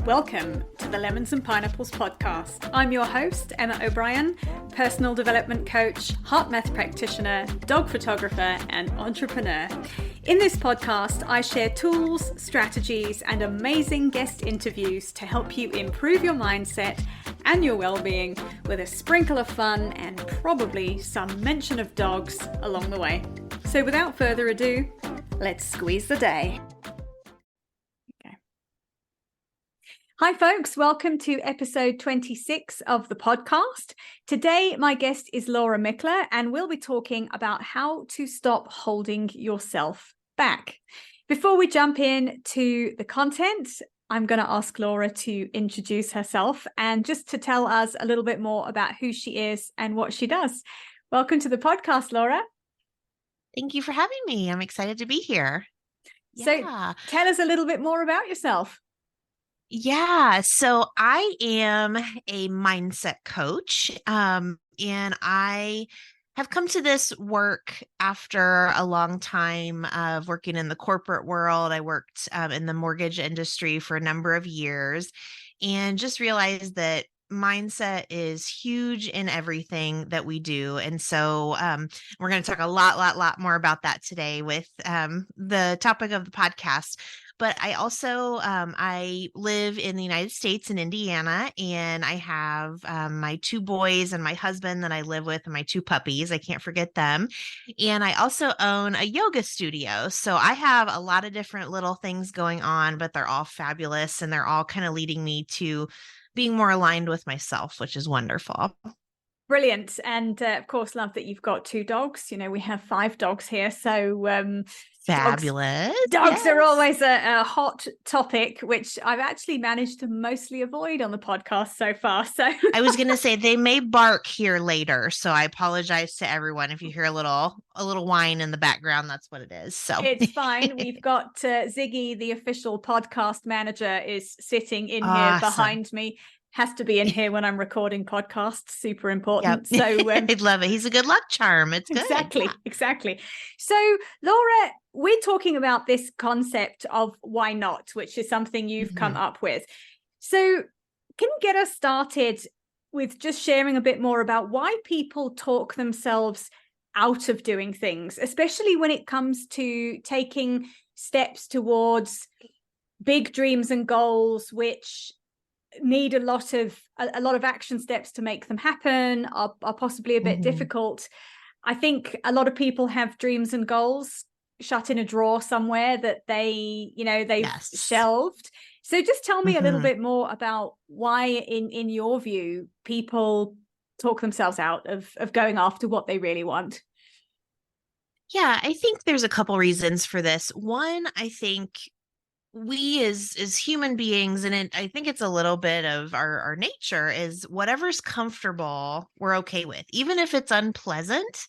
Welcome to the Lemons and Pineapples podcast. I'm your host, Emma O'Brien, personal development coach, heart math practitioner, dog photographer, and entrepreneur. In this podcast, I share tools, strategies, and amazing guest interviews to help you improve your mindset and your well-being with a sprinkle of fun and probably some mention of dogs along the way. So without further ado, let's squeeze the day. Hi folks, welcome to episode 26 of the podcast. Today, my guest is Laura Mickler, and we'll be talking about how to stop holding yourself back. Before we jump in to the content, I'm going to ask Laura to introduce herself and just to tell us a little bit more about who she is and what she does. Welcome to the podcast, Laura. Thank you for having me. I'm excited to be here. So tell us a little bit more about yourself. Yeah, so I am a mindset coach, and I have come to this work after a long time of working in the corporate world. I worked in the mortgage industry for a number of years and just realized that mindset is huge in everything that we do. And so we're going to talk a lot more about that today with the topic of the podcast. But I also, I live in the United States in Indiana, and I have my two boys and my husband that I live with and my two puppies. I can't forget them. And I also own a yoga studio. So I have a lot of different little things going on, but they're all fabulous and they're all kind of leading me to being more aligned with myself, which is wonderful. Brilliant. And of course, love that you've got two dogs. You know, we have 5 dogs here. So fabulous. Dogs are always a hot topic, which I've actually managed to mostly avoid on the podcast so far. So I was going to say they may bark here later. So I apologize to everyone if you hear a little whine in the background. That's what it is. So it's fine. We've got Ziggy, the official podcast manager, is sitting in here behind me. Has to be in here when I'm recording podcasts. Super important. Yep. So I'd love it. He's a good luck charm. It's good. Exactly. So Laura, we're talking about this concept of why not, which is something you've come up with. So can you get us started with just sharing a bit more about why people talk themselves out of doing things, especially when it comes to taking steps towards big dreams and goals, which need a lot of action steps to make them happen, are possibly a bit difficult. I think a lot of people have dreams and goals shut in a drawer somewhere that they've shelved. So just tell me a little bit more about why in your view people talk themselves out of going after what they really want. Yeah, I think there's a couple reasons for this. One, I think we as human beings, and I think it's a little bit of our nature, is whatever's comfortable, we're okay with, even if it's unpleasant.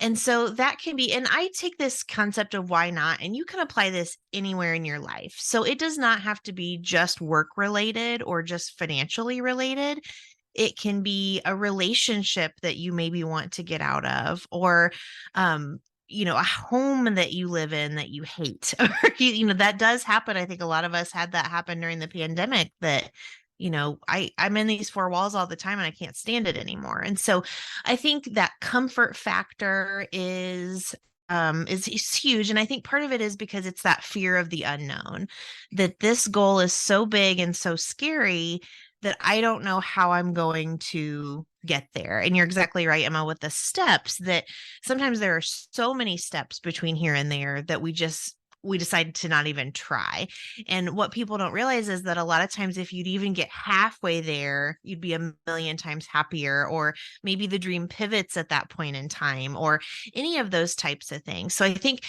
And so that can be, and I take this concept of why not, and you can apply this anywhere in your life. So it does not have to be just work related or just financially related. It can be a relationship that you maybe want to get out of, or a home that you live in that you hate. That does happen. I think a lot of us had that happen during the pandemic, that I'm in these 4 walls all the time and I can't stand it anymore. And so I think that comfort factor is huge. And I think part of it is because it's that fear of the unknown, that this goal is so big and so scary that I don't know how I'm going to get there. And you're exactly right, Emma, with the steps, that sometimes there are so many steps between here and there that we decided to not even try. And what people don't realize is that a lot of times, if you'd even get halfway there, you'd be a million times happier, or maybe the dream pivots at that point in time, or any of those types of things. So I think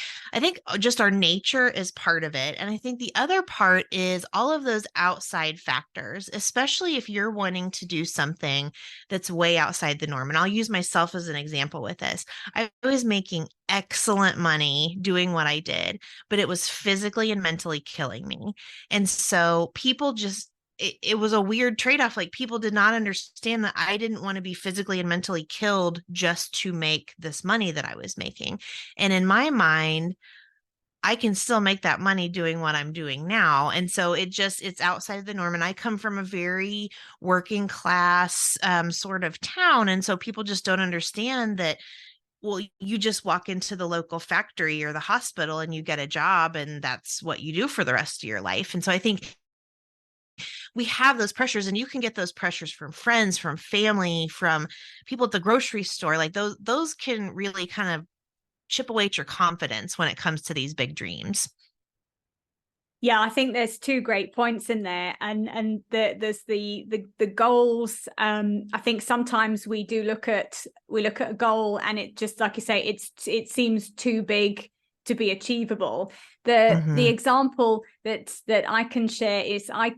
just our nature is part of it. And I think the other part is all of those outside factors, especially if you're wanting to do something that's way outside the norm. And I'll use myself as an example with this. I was making excellent money doing what I did, but it was physically and mentally killing me. And so people it was a weird trade-off. Like, people did not understand that I didn't want to be physically and mentally killed just to make this money that I was making. And in my mind, I can still make that money doing what I'm doing now. And so it's outside of the norm. And I come from a very working class sort of town. And so people just don't understand that, well, you just walk into the local factory or the hospital and you get a job, and that's what you do for the rest of your life. And so I think we have those pressures, and you can get those pressures from friends, from family, from people at the grocery store. Like those can really kind of chip away at your confidence when it comes to these big dreams. Yeah, I think there's two great points in there, and there's the goals. I think sometimes we look at a goal, and it just, like you say, it seems too big to be achievable. The example that I can share is I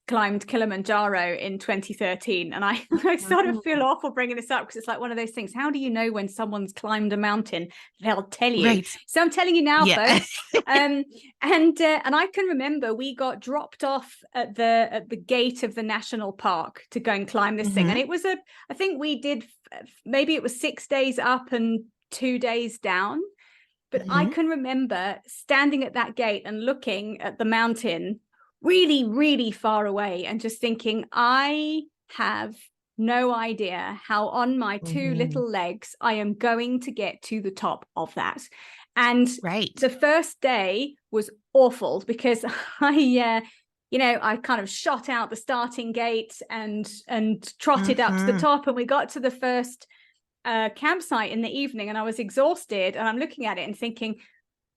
climbed Kilimanjaro in 2013, and I sort of feel awful bringing this up because it's like one of those things. How do you know when someone's climbed a mountain? They'll tell you. Right. So I'm telling you now, Yeah. folks. And I can remember we got dropped off at the gate of the national park to go and climb this thing, and it was I think we did, maybe it was 6 days up and 2 days down. But I can remember standing at that gate and looking at the mountain really, really far away and just thinking, I have no idea how on my two little legs I am going to get to the top of that. And the first day was awful because I kind of shot out the starting gate and trotted up to the top, and we got to the first campsite in the evening, and I was exhausted, and I'm looking at it and thinking,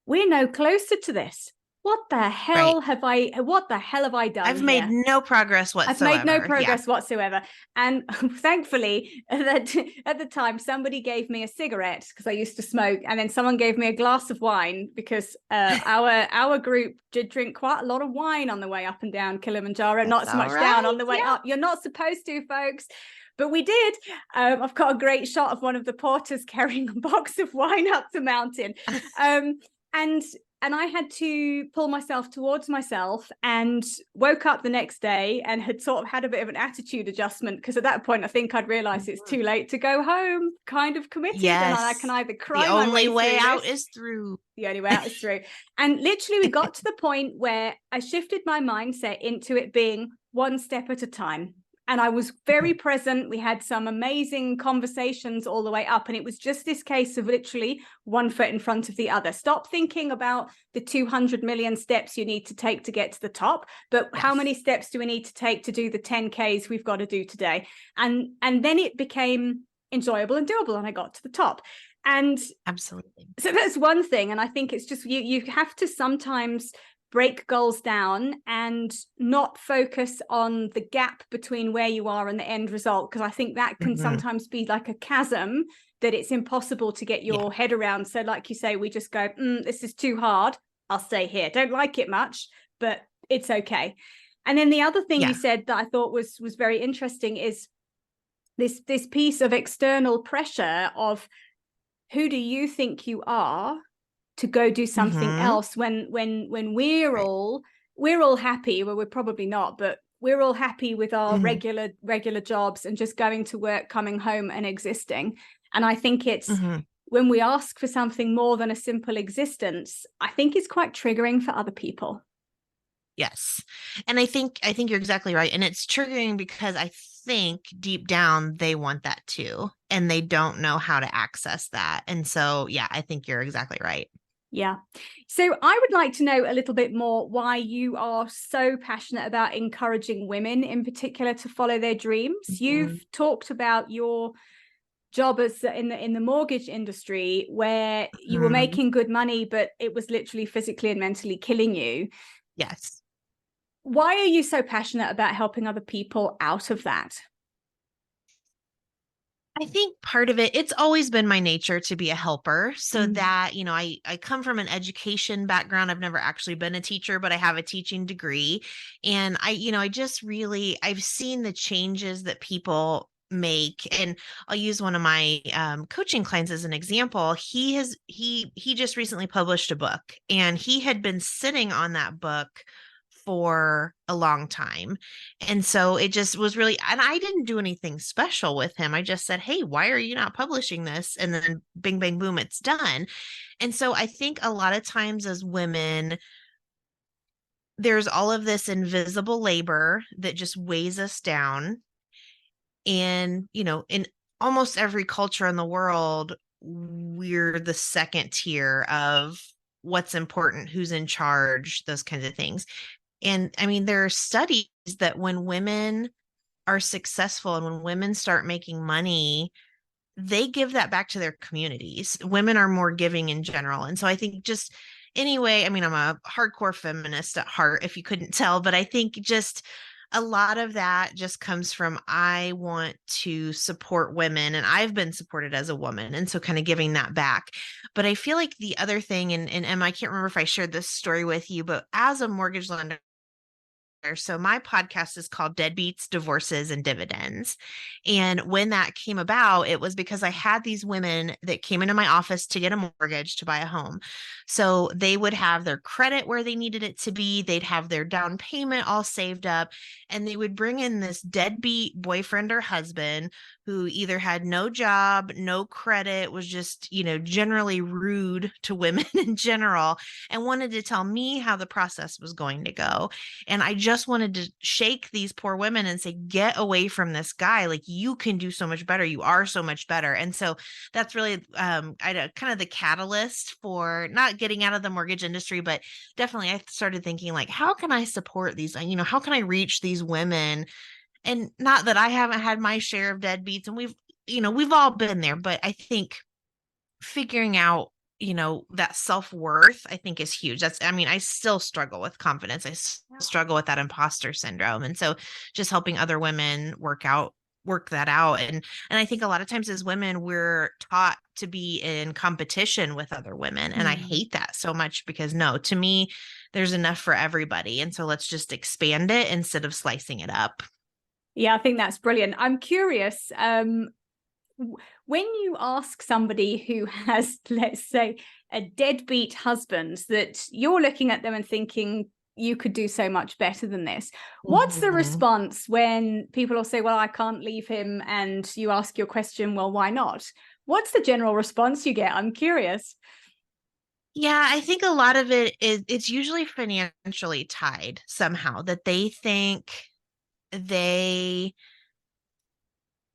we're no closer to this. What the hell have I done? I've made no progress whatsoever. I've made no progress whatsoever. And thankfully, at the time, somebody gave me a cigarette because I used to smoke, and then someone gave me a glass of wine because our group did drink quite a lot of wine on the way up and down Kilimanjaro. That's not so much down on the way up. You're not supposed to, folks. But we did. I've got a great shot of one of the porters carrying a box of wine up the mountain. And I had to pull myself towards myself, and woke up the next day and had sort of had a bit of an attitude adjustment, because at that point I think I'd realized it's too late to go home, kind of committed. And I can either cry my way through. The only way out is through. The only way out is through. And literally we got to the point where I shifted my mindset into it being one step at a time. And I was very present. We had some amazing conversations all the way up. And it was just this case of literally one foot in front of the other. Stop thinking about the 200 million steps you need to take to get to the top. But how many steps do we need to take to do the 10Ks we've got to do today? And then it became enjoyable and doable, and I got to the top. And absolutely. So that's one thing. And I think it's just you have to sometimes break goals down and not focus on the gap between where you are and the end result, because I think that can sometimes be like a chasm that it's impossible to get your head around. So like you say, we just go, this is too hard, I'll stay here. Don't like it much, but it's okay. And then the other thing you said that I thought was very interesting is this piece of external pressure of, who do you think you are to go do something else when we're all happy? Well, we're probably not, but we're all happy with our regular jobs and just going to work, coming home and existing. And I think it's when we ask for something more than a simple existence, I think it's quite triggering for other people. Yes. And I think you're exactly right. And it's triggering because I think deep down they want that too, and they don't know how to access that. And so, I think you're exactly right. Yeah. So I would like to know a little bit more why you are so passionate about encouraging women in particular to follow their dreams. You've talked about your job as in the mortgage industry, where you were making good money, but it was literally physically and mentally killing you. Yes. Why are you so passionate about helping other people out of that? I think part of it's always been my nature to be a helper. So that, I come from an education background. I've never actually been a teacher, but I have a teaching degree. And I've seen the changes that people make. And I'll use one of my coaching clients as an example. He just recently published a book, and he had been sitting on that book for a long time. And so it just was really, and I didn't do anything special with him. I just said, hey, why are you not publishing this? And then bing, bang, boom, it's done. And so I think a lot of times as women, there's all of this invisible labor that just weighs us down. And, in almost every culture in the world, we're the second tier of what's important, who's in charge, those kinds of things. And I mean, there are studies that when women are successful and when women start making money, they give that back to their communities. Women are more giving in general. And so I think just anyway, I mean, I'm a hardcore feminist at heart, if you couldn't tell, but I think just a lot of that just comes from I want to support women and I've been supported as a woman. And so kind of giving that back. But I feel like the other thing, and Emma, I can't remember if I shared this story with you, but as a mortgage lender, so my podcast is called Deadbeats, Divorces, and Dividends. And when that came about, it was because I had these women that came into my office to get a mortgage to buy a home. So they would have their credit where they needed it to be. They'd have their down payment all saved up. And they would bring in this deadbeat boyfriend or husband who either had no job, no credit, was just, generally rude to women in general, and wanted to tell me how the process was going to go. And I just wanted to shake these poor women and say, get away from this guy. Like, you can do so much better. You are so much better. And so that's really kind of the catalyst for not getting out of the mortgage industry, but definitely I started thinking, like, how can I support these, how can I reach these women? And not that I haven't had my share of deadbeats, and we've all been there, but I think figuring out that self-worth, I think, is huge. I still struggle with confidence. I struggle with that imposter syndrome. And so just helping other women work that out. And I think a lot of times as women, we're taught to be in competition with other women. And I hate that so much because no, to me, there's enough for everybody. And so let's just expand it instead of slicing it up. Yeah, I think that's brilliant. I'm curious, when you ask somebody who has, let's say, a deadbeat husband, that you're looking at them and thinking you could do so much better than this, what's the response when people will say, well, I can't leave him, and you ask your question, well, why not? What's the general response you get? I'm curious. Yeah, I think a lot of it's usually financially tied somehow, that they think they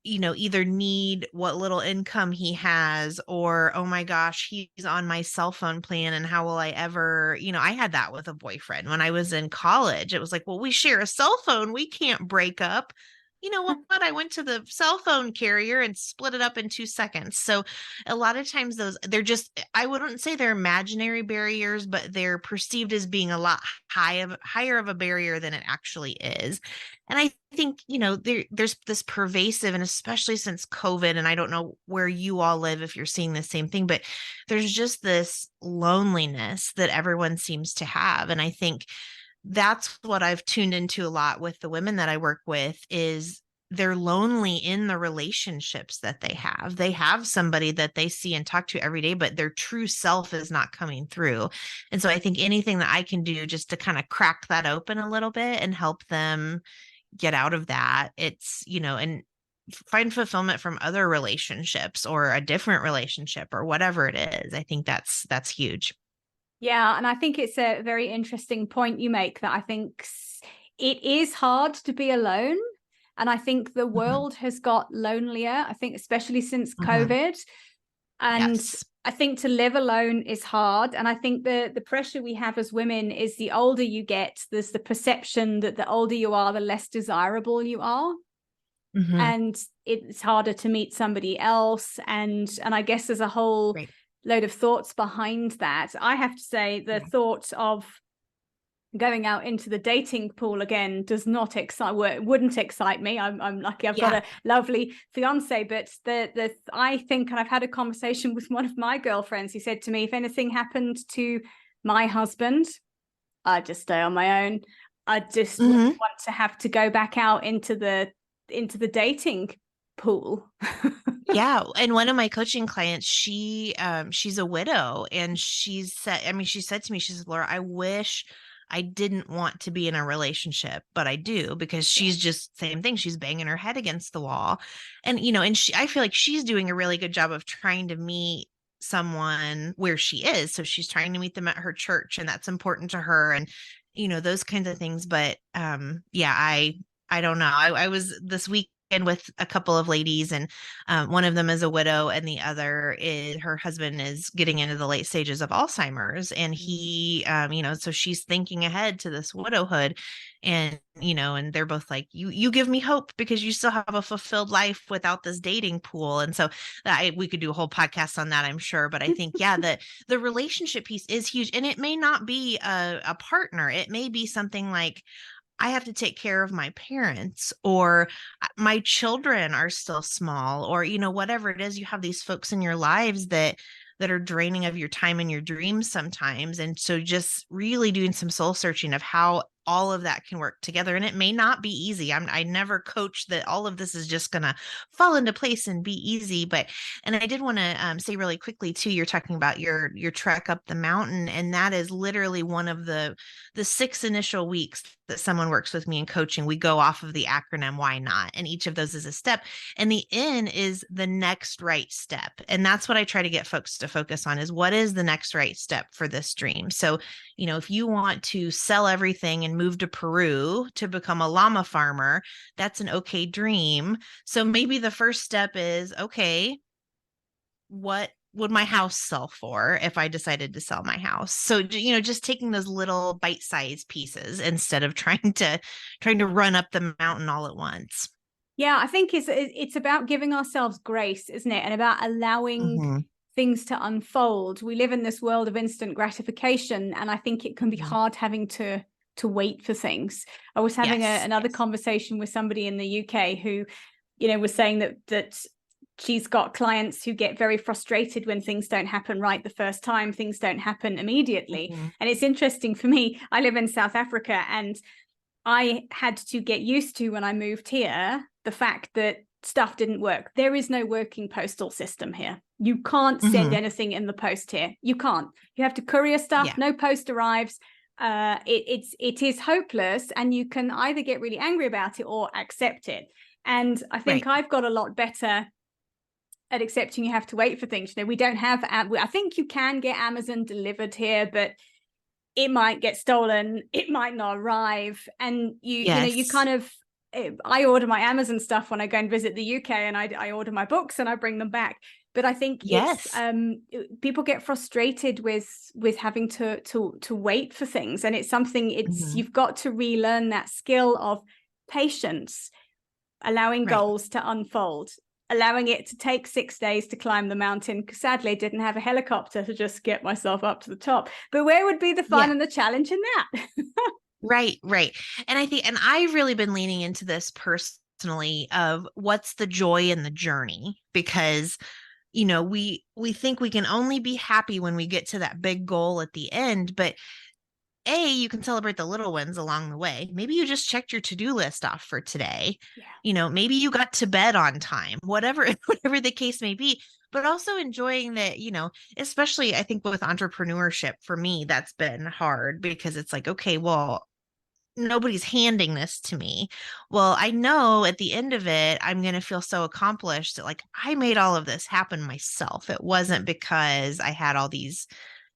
either need what little income he has, or, oh my gosh, he's on my cell phone plan and how will I ever, I had that with a boyfriend when I was in college. It was like, well, we share a cell phone, we can't break up. You know what? I went to the cell phone carrier and split it up in 2 seconds. So a lot of times they're just, I wouldn't say they're imaginary barriers, but they're perceived as being a lot higher of a barrier than it actually is. And I think, there's this pervasive, and especially since COVID, and I don't know where you all live, if you're seeing the same thing, but there's just this loneliness that everyone seems to have. And I think that's what I've tuned into a lot with the women that I work with, is they're lonely in the relationships that they have. They have somebody that they see and talk to every day, but their true self is not coming through. And so I think anything that I can do just to kind of crack that open a little bit and help them get out of that, it's, and find fulfillment from other relationships or a different relationship or whatever it is. I think that's huge. Yeah, and I think it's a very interesting point you make, that I think it is hard to be alone. And I think the world has got lonelier, I think, especially since COVID. And Yes. I think to live alone is hard. And I think the pressure we have as women is, the older you get, there's the perception that the older you are, the less desirable you are. And it's harder to meet somebody else. And I guess there's a whole load of thoughts behind that. I have to say, the thought of going out into the dating pool again wouldn't excite me. I'm lucky I've got a lovely fiance, but I think, and I've had a conversation with one of my girlfriends who said to me, if anything happened to my husband, I'd just stay on my own. I just wouldn't want to have to go back out into the dating pool. Yeah. And one of my coaching clients, she's a widow, and she said to me, she says, Laura, I wish I didn't want to be in a relationship, but I do, because she's just same thing. She's banging her head against the wall. And, and I feel like she's doing a really good job of trying to meet someone where she is. So she's trying to meet them at her church, and that's important to her, and, those kinds of things. But, yeah, I don't know. I was this weekend with a couple of ladies, and one of them is a widow, and the other is her husband is getting into the late stages of Alzheimer's, and he, so she's thinking ahead to this widowhood, and and they're both like, you give me hope because you still have a fulfilled life without this dating pool. And so we could do a whole podcast on that, I'm sure. But I think, yeah, that the relationship piece is huge, and it may not be a partner. It may be something like, I have to take care of my parents, or my children are still small, or, whatever it is. You have these folks in your lives that are draining of your time and your dreams sometimes. And so just really doing some soul searching of how all of that can work together. And it may not be easy. I never coach that all of this is just going to fall into place and be easy. And I did want to say really quickly too, you're talking about your trek up the mountain. And that is literally one of the 6 initial weeks that someone works with me in coaching. We go off of the acronym, why not? And each of those is a step. And the N is the next right step. And that's what I try to get folks to focus on, is what is the next right step for this dream? So, if you want to sell everything and move to Peru to become a llama farmer, that's an okay dream. So maybe the first step is, okay, what would my house sell for if I decided to sell my house? So, just taking those little bite-sized pieces instead of trying to run up the mountain all at once. Yeah, I think it's about giving ourselves grace, isn't it? And about allowing things to unfold. We live in this world of instant gratification, and I think it can be hard having to wait for things. I was having another conversation with somebody in the UK who, was saying that she's got clients who get very frustrated when things don't happen right the first time, things don't happen immediately. And it's interesting for me, I live in South Africa, and I had to get used to, when I moved here, the fact that stuff didn't work. There is no working postal system here. You can't send anything in the post here. You can't. You have to courier stuff. No post arrives. It is hopeless, and you can either get really angry about it or accept it. And I think I've got a lot better at accepting you have to wait for things. We don't have, I think you can get Amazon delivered here, but it might get stolen, it might not arrive, and you kind of, I order my Amazon stuff when I go and visit the UK, and I order my books and I bring them back. But I think people get frustrated with having to wait for things, and it's something you've got to relearn that skill of patience, allowing goals to unfold, allowing it to take 6 days to climb the mountain. Sadly, I didn't have a helicopter to just get myself up to the top. But where would be the fun and the challenge in that? Right. And I've really been leaning into this personally of what's the joy in the journey, because, we think we can only be happy when we get to that big goal at the end, but you can celebrate the little wins along the way. Maybe you just checked your to-do list off for today. Maybe you got to bed on time, whatever the case may be. But also enjoying that, especially I think with entrepreneurship, for me, that's been hard, because it's like, okay, well, nobody's handing this to me. Well, I know at the end of it, I'm going to feel so accomplished that, like, I made all of this happen myself. It wasn't because I had all these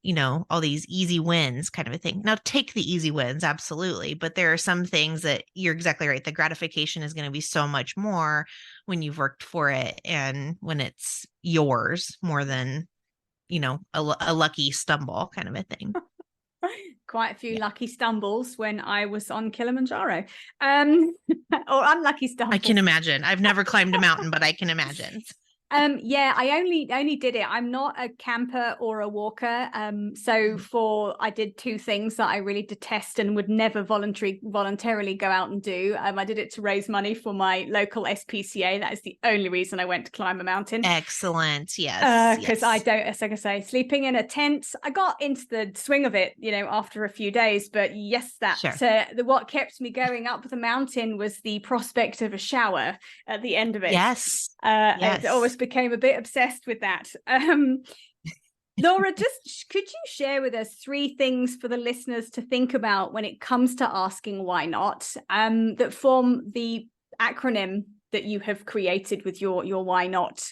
easy wins kind of a thing. Now, take the easy wins, absolutely. But there are some things that you're exactly right. The gratification is going to be so much more when you've worked for it, and when it's yours more than, a lucky stumble kind of a thing. Quite a few lucky stumbles when I was on Kilimanjaro, or unlucky stumbles. I can imagine. I've never climbed a mountain, but I can imagine. I only did it. I'm not a camper or a walker. I did 2 things that I really detest and would never voluntarily go out and do. I did it to raise money for my local SPCA. That is the only reason I went to climb a mountain. Excellent. Yes. Because I don't, as I say, sleeping in a tent. I got into the swing of it, after a few days. But yes, what kept me going up the mountain was the prospect of a shower at the end of it. Yes. I always became a bit obsessed with that. Laura, just could you share with us 3 things for the listeners to think about when it comes to asking why not, that form the acronym that you have created with your why not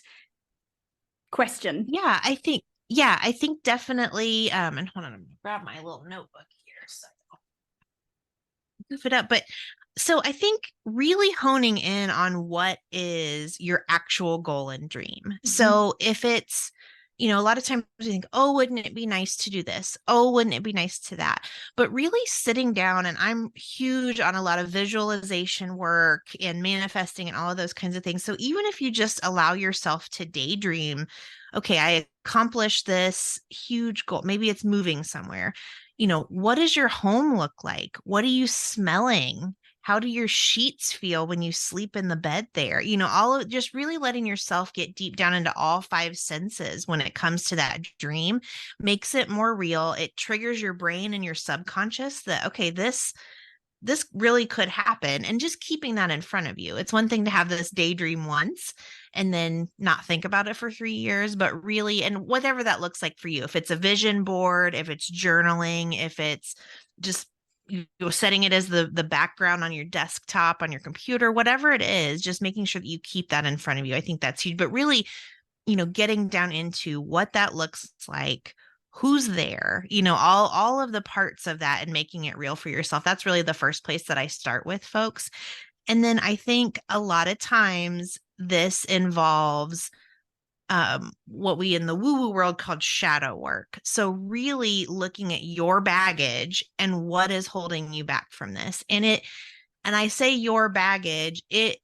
question? I think definitely, and hold on, I'm gonna grab my little notebook here so I don't goof it up. But so I think really honing in on what is your actual goal and dream. Mm-hmm. So if it's, a lot of times we think, oh, wouldn't it be nice to do this? Oh, wouldn't it be nice to that? But really sitting down, and I'm huge on a lot of visualization work and manifesting and all of those kinds of things. So even if you just allow yourself to daydream, okay, I accomplished this huge goal. Maybe it's moving somewhere. What does your home look like? What are you smelling? How do your sheets feel when you sleep in the bed there? All of just really letting yourself get deep down into all 5 senses when it comes to that dream makes it more real. It triggers your brain and your subconscious that, okay, this really could happen, and just keeping that in front of you. It's one thing to have this daydream once and then not think about it for 3 years, but really, and whatever that looks like for you, if it's a vision board, if it's journaling, if it's just setting it as the background on your desktop, on your computer, whatever it is, just making sure that you keep that in front of you. I think that's huge. But really, getting down into what that looks like, who's there, all of the parts of that, and making it real for yourself. That's really the first place that I start with folks. And then I think a lot of times this involves what we in the woo-woo world called shadow work. So really looking at your baggage and what is holding you back from this. And I say your baggage, it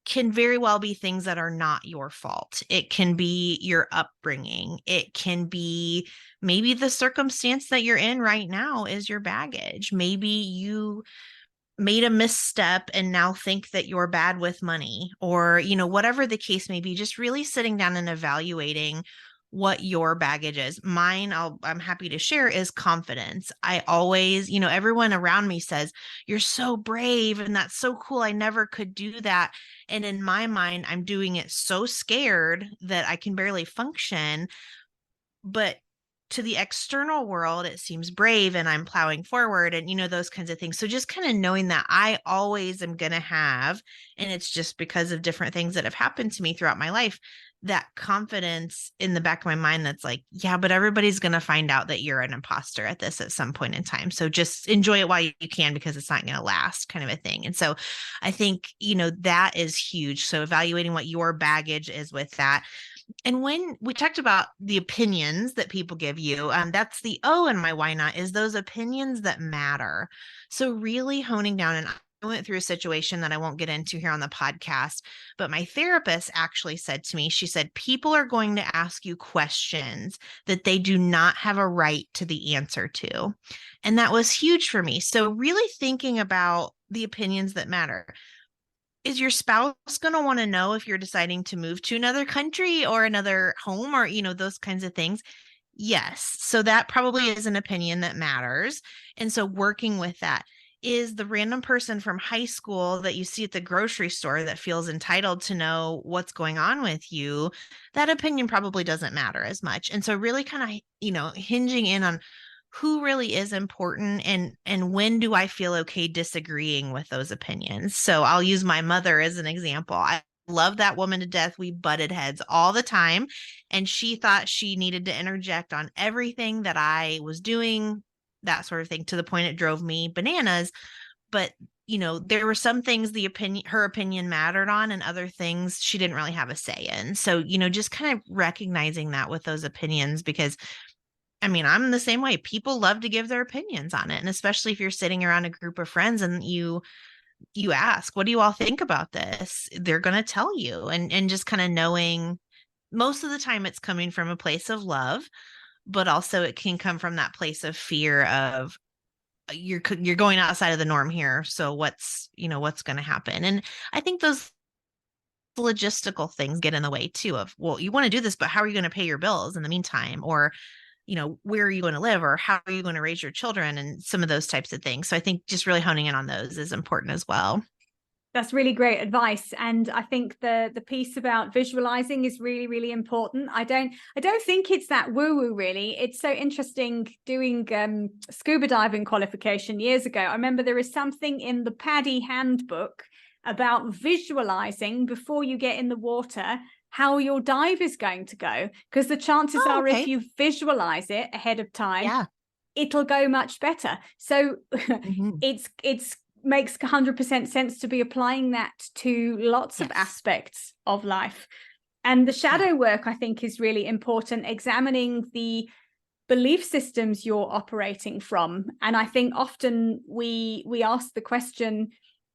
can very well be things that are not your fault. It can be your upbringing. It can be maybe the circumstance that you're in right now is your baggage. Maybe you made a misstep and now think that you're bad with money, or, whatever the case may be. Just really sitting down and evaluating what your baggage is. Mine, I'm happy to share, is confidence. I always, everyone around me says, you're so brave and that's so cool. I never could do that. And in my mind, I'm doing it so scared that I can barely function. But to the external world, it seems brave and I'm plowing forward and, those kinds of things. So just kind of knowing that I always am going to have, and it's just because of different things that have happened to me throughout my life, that confidence in the back of my mind that's like, yeah, but everybody's going to find out that you're an imposter at this at some point in time. So just enjoy it while you can, because it's not going to last, kind of a thing. And so I think, that is huge. So evaluating what your baggage is with that. And when we talked about the opinions that people give you, that's the O in my why not, is those opinions that matter. So really honing down, and I went through a situation that I won't get into here on the podcast, but my therapist actually said to me, she said, people are going to ask you questions that they do not have a right to the answer to. And that was huge for me. So really thinking about the opinions that matter. Is your spouse going to want to know if you're deciding to move to another country or another home, or, those kinds of things? Yes. So that probably is an opinion that matters. And so working with that. Is the random person from high school that you see at the grocery store that feels entitled to know what's going on with you, that opinion probably doesn't matter as much. And so really kind of, hinging in on who really is important, and when do I feel okay disagreeing with those opinions. So I'll use my mother as an example. I love that woman to death. We butted heads all the time, and she thought she needed to interject on everything that I was doing, that sort of thing, to the point it drove me bananas. But there were some things her opinion mattered on, and other things she didn't really have a say in. So just kind of recognizing that with those opinions, because I'm the same way. People love to give their opinions on it. And especially if you're sitting around a group of friends and you ask, what do you all think about this? They're going to tell you, and just kind of knowing most of the time it's coming from a place of love, but also it can come from that place of fear of you're going outside of the norm here. So what's going to happen? And I think those logistical things get in the way too of, well, you want to do this, but how are you going to pay your bills in the meantime? Or where are you going to live, or how are you going to raise your children, and some of those types of things. So I think just really honing in on those is important as well. That's really great advice. And I think the piece about visualizing is really, really important. I don't think it's that woo-woo really. It's so interesting doing scuba diving qualification years ago. I remember there is something in the PADI handbook about visualizing before you get in the water how your dive is going to go, because the chances are if you visualize it ahead of time, it'll go much better. So it's makes 100% sense to be applying that to lots of aspects of life. And the shadow work, I think, is really important, examining the belief systems you're operating from. And I think often we ask the question,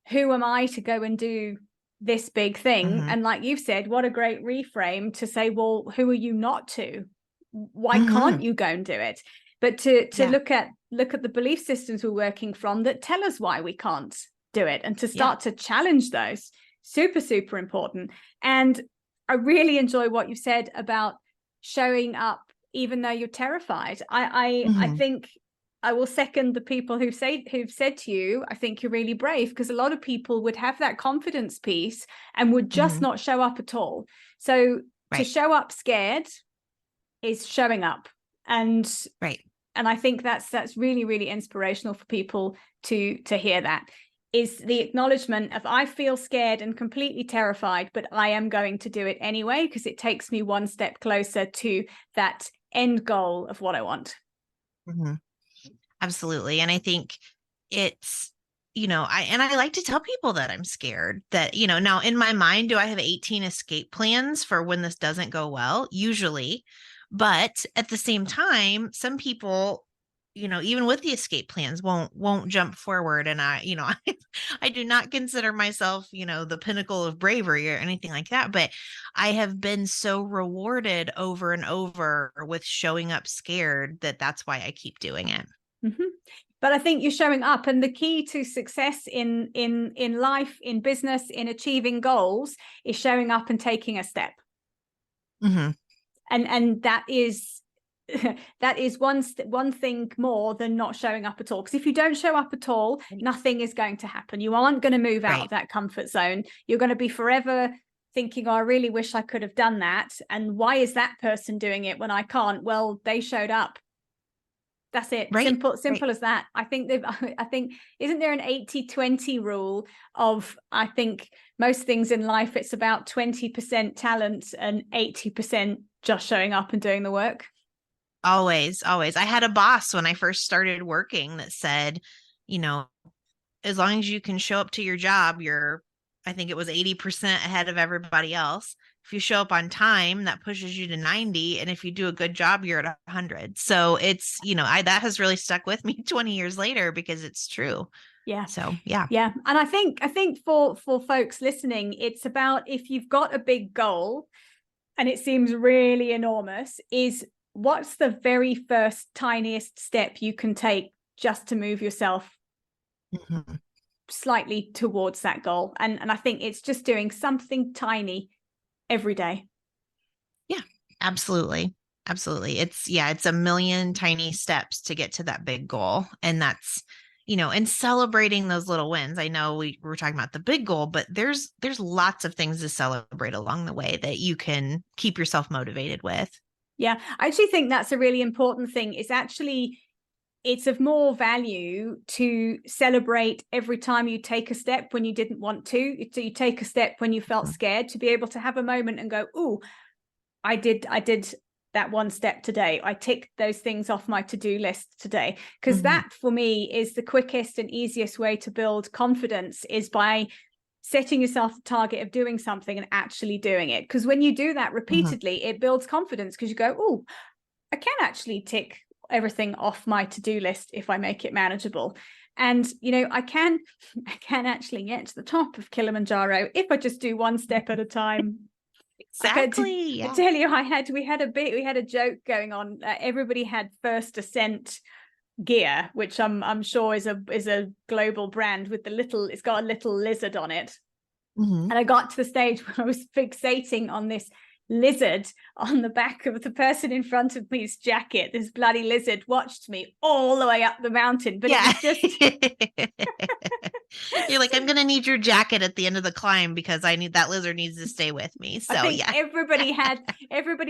who am I to go and do this big thing? And like you've said, what a great reframe to say, well, who are you not to? Why can't you go and do it? But to look at the belief systems we're working from that tell us why we can't do it, and to start to challenge those. Super, super important. And I really enjoy what you've said about showing up even though you're terrified. I think I will second the people who've said to you, I think you're really brave, because a lot of people would have that confidence piece and would just not show up at all. So to show up scared is showing up. And I think that's really, really inspirational for people to hear. That is the acknowledgement of, I feel scared and completely terrified, but I am going to do it anyway, because it takes me one step closer to that end goal of what I want. Absolutely. And I think it's, I like to tell people that I'm scared, that, now in my mind, do I have 18 escape plans for when this doesn't go well? Usually. But at the same time, some people, even with the escape plans, won't jump forward. And I do not consider myself, the pinnacle of bravery or anything like that. But I have been so rewarded over and over with showing up scared that's why I keep doing it. But I think you're showing up, and the key to success in life, in business, in achieving goals is showing up and taking a step. And that is one thing more than not showing up at all. Because if you don't show up at all, nothing is going to happen. You aren't going to move out of that comfort zone. You're going to be forever thinking, oh, I really wish I could have done that. And why is that person doing it when I can't? Well, they showed up. That's it. Simple as that. I think isn't there an 80-20 rule of, I think most things in life, it's about 20% talent and 80% just showing up and doing the work? Always. I had a boss when I first started working that said, as long as you can show up to your job, I think it was 80% ahead of everybody else. If you show up on time, that pushes you to 90. And if you do a good job, you're at 100. So it's, that has really stuck with me 20 years later, because it's true. Yeah. So, yeah. And I think for folks listening, it's about, if you've got a big goal and it seems really enormous, is what's the very first tiniest step you can take just to move yourself slightly towards that goal? And I think it's just doing something tiny every day. Yeah, absolutely. It's a million tiny steps to get to that big goal. And that's, and celebrating those little wins. I know we were talking about the big goal, but there's lots of things to celebrate along the way that you can keep yourself motivated with. Yeah, I actually think that's a really important thing. It's of more value to celebrate every time you take a step when you didn't want to. So you take a step when you felt scared, to be able to have a moment and go, oh, I did that one step today. I ticked those things off my to-do list today. Because that for me is the quickest and easiest way to build confidence, is by setting yourself the target of doing something and actually doing it. Because when you do that repeatedly, it builds confidence, because you go, oh, I can actually tick everything off my to-do list if I make it manageable. And I can actually get to the top of Kilimanjaro if I just do one step at a time. Exactly. I tell you, we had a joke going on. Everybody had first ascent gear, which I'm sure is a global brand with it's got a little lizard on it. And I got to the stage where I was fixating on this lizard on the back of the person in front of me's jacket. This bloody lizard watched me all the way up the mountain, but it was just you're like, I'm gonna need your jacket at the end of the climb because that lizard needs to stay with me. So I think yeah, everybody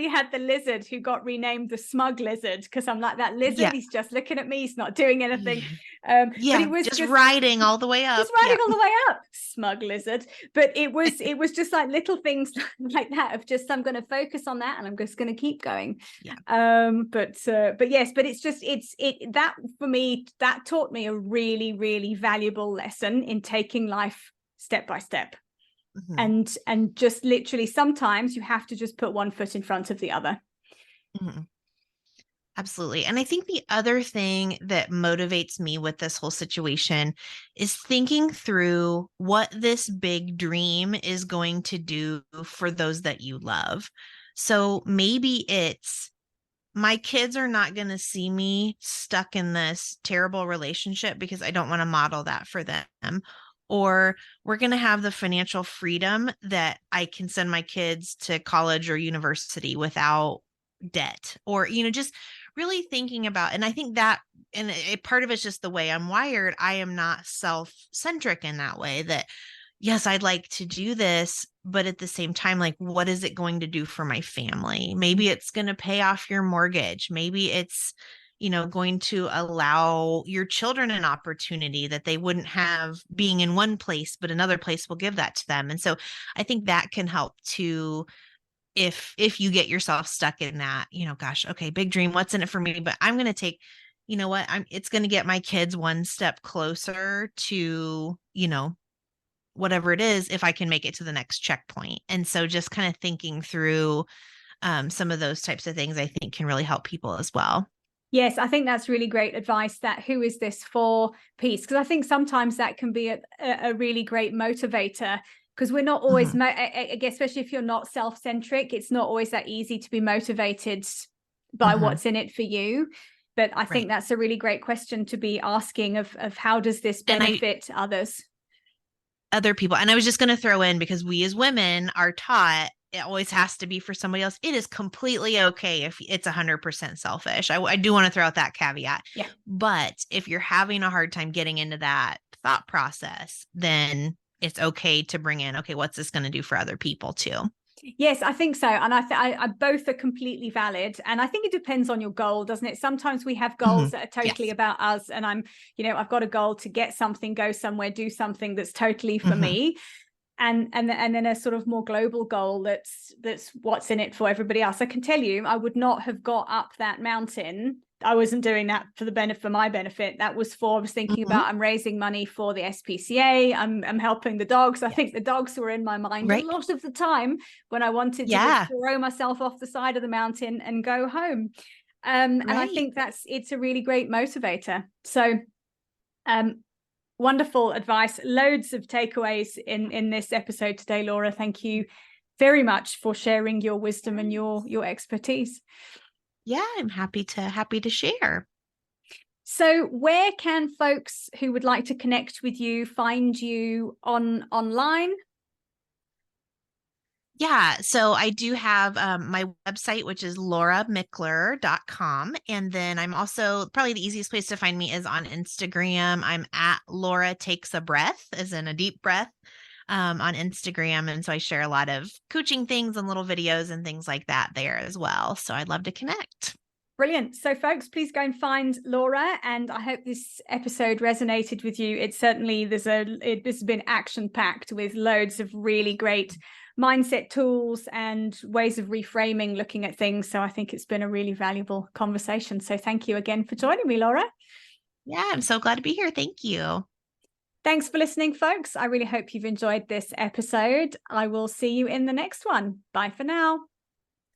had the lizard who got renamed the smug lizard, because I'm like, that lizard, he's just looking at me, he's not doing anything. But it was just riding all the way up. Just riding all the way up, smug lizard. But it was just like little things like that of just, I'm going to focus on that and I'm just going to keep going. But yes, but that for me, that taught me a really, really valuable lesson in taking life step by step. And just literally, sometimes you have to just put one foot in front of the other. Absolutely. And I think the other thing that motivates me with this whole situation is thinking through what this big dream is going to do for those that you love. So maybe it's, my kids are not going to see me stuck in this terrible relationship because I don't want to model that for them. Or we're going to have the financial freedom that I can send my kids to college or university without debt, or, just really thinking about, and I think that, and part of it's just the way I'm wired. I am not self-centric in that way, that yes, I'd like to do this, but at the same time, like, what is it going to do for my family? Maybe it's going to pay off your mortgage. Maybe it's, going to allow your children an opportunity that they wouldn't have being in one place, but another place will give that to them. And so I think that can help to, if you get yourself stuck in that, gosh, okay, big dream, what's in it for me? But I'm going to take, it's going to get my kids one step closer to, whatever it is, if I can make it to the next checkpoint. And so just kind of thinking through some of those types of things, I think can really help people as well. Yes, I think that's really great advice, that who is this for piece, because I think sometimes that can be a really great motivator, because we're not always, I guess, especially if you're not self-centric, it's not always that easy to be motivated by what's in it for you. But I think that's a really great question to be asking of how does this benefit other people. And I was just going to throw in, because we as women are taught it always has to be for somebody else. It is completely okay if it's 100% selfish. I do want to throw out that caveat. Yeah. But if you're having a hard time getting into that thought process, then it's okay to bring in, okay, what's this going to do for other people too? Yes, I think so. And I both are completely valid. And I think it depends on your goal, doesn't it? Sometimes we have goals that are totally about us. And I've got a goal to get something, go somewhere, do something that's totally for me. And then a sort of more global goal that's what's in it for everybody else. I can tell you, I would not have got up that mountain. I wasn't doing that for my benefit. That was I was thinking about, I'm raising money for the SPCA. I'm helping the dogs. I think the dogs were in my mind a lot of the time when I wanted to just throw myself off the side of the mountain and go home. And I think it's a really great motivator. So, wonderful advice. Loads of takeaways in this episode today, Laura. Thank you very much for sharing your wisdom and your expertise. Yeah, I'm happy to share. So where can folks who would like to connect with you find you online? Yeah, so I do have my website, which is lauramickler.com. And then I'm also, probably the easiest place to find me is on Instagram. I'm at Laura Takes a Breath, as in a deep breath, on Instagram. And so I share a lot of coaching things and little videos and things like that there as well. So I'd love to connect. Brilliant. So folks, please go and find Laura. And I hope this episode resonated with you. It's certainly, this has been action-packed with loads of really great mindset tools and ways of reframing, looking at things. So I think it's been a really valuable conversation. So thank you again for joining me, Laura. Yeah, I'm so glad to be here. Thank you. Thanks for listening, folks. I really hope you've enjoyed this episode. I will see you in the next one. Bye for now.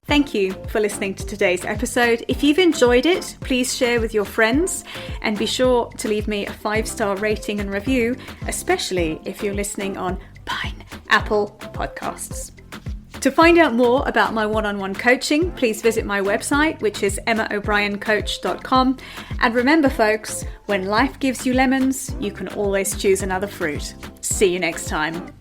Thank you for listening to today's episode. If you've enjoyed it, please share with your friends and be sure to leave me a 5-star rating and review, especially if you're listening on Apple Podcasts. To find out more about my one-on-one coaching, please visit my website, which is emmaobriencoach.com. And remember, folks, when life gives you lemons, you can always choose another fruit. See you next time.